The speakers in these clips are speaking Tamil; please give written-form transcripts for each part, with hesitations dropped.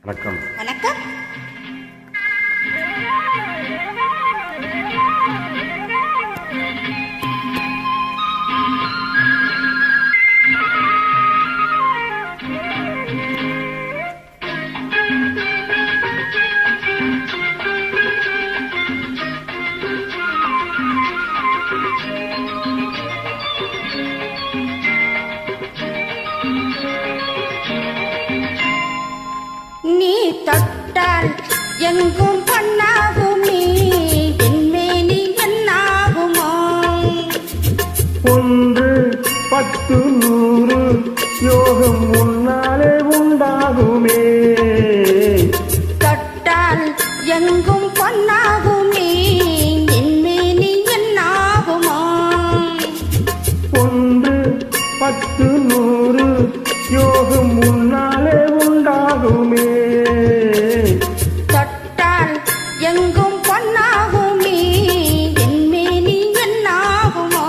வணக்கம். வணக்கம். நீ தொட்டால் எங்கும் பொன்னாகும், நீ என்மேனி என்னாகுமோ? 1 10 100 யோகம் உன்னாலே உண்டாகுமே. தொட்டால் எங்கும் பொன்னாகும், நீ என்மேனி என்னாகுமோ? 1 10 100 யோகம் உன்னாலே உண்டாகுமே. தொட்டால் எங்கும் பொன்னாகும், நீ என்மேனி என்னாகுமோ?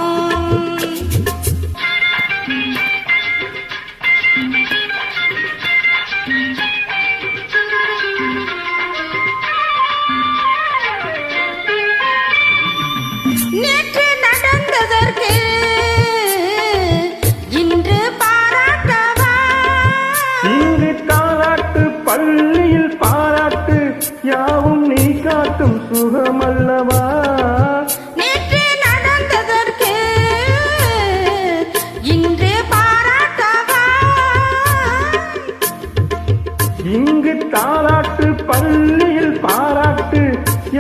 நேற்று நடந்ததற்கு இன்று பாராட்டவா? இங்கு தாலாட்டு பள்ளியில் பாராட்டு, யாவும் நீ காட்டும் சுகமல்லவா? நேற்று நடந்ததற்கு இன்று பாராட்டவா? இங்கு தாலாட்டு பள்ளியில் பாராட்டு,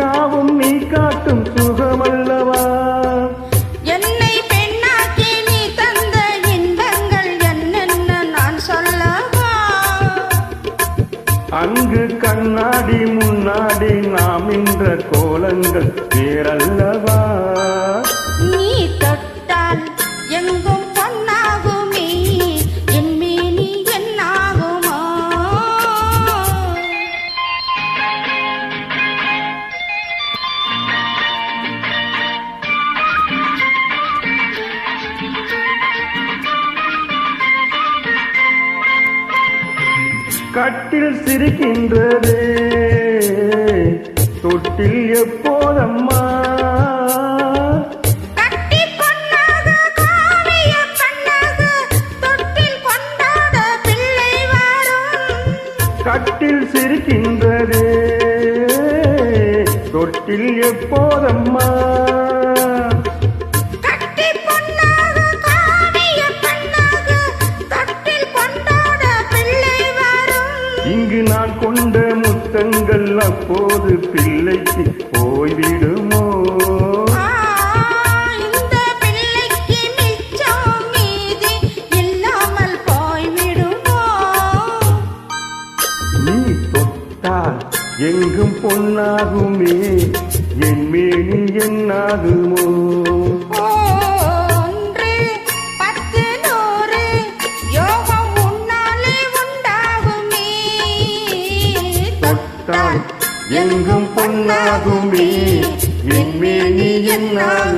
யாவும் நீ காட்டும் சுகமல்லவா? என்னை பெண்ணாக்கி நீ தந்த இன்பங்கள் என்னென்ன நான் சொல்லவா? அங்கு கண்ணாடி முன்னாடி நாம் நின்ற கோலங்கள் வேறல்லவா? நீ தொட்டால் எங்கும் பொன்னாகுமே, என் மேனி என்னாகுமோ? கட்டில் சிரிக்கின்றதே, தொட்டில் எப்போதம்மா? கட்டி பொன்னாக காவிய கண்ணாக தொட்டில் கொண்டாட பிள்ளை வரும். கட்டில் சிரிக்கின்றதே, தொட்டில் எப்போதம்மா? கட்டி பொன்னாக காவிய கண்ணாக தொட்டில் கொண்டாட பிள்ளை வரும். இங்கு நான் கொண்ட முத்தங்கள் அப்போது பிள்ளைக்கு போய்விடுமோ? இந்த பிள்ளைக்கு மிச்சம் மீதி இல்லாமல் போய்விடுமோ? நீ தொட்டால் எங்கும் பொன்னாகுமே, என் மேனி என்னாகுமோ? 1 10 100 யோகம் உன்னாலே உண்டாகுமே. தொட்டால் எங்கும் பொன்னாகுமே, என் மேனி என்னாகுமோ?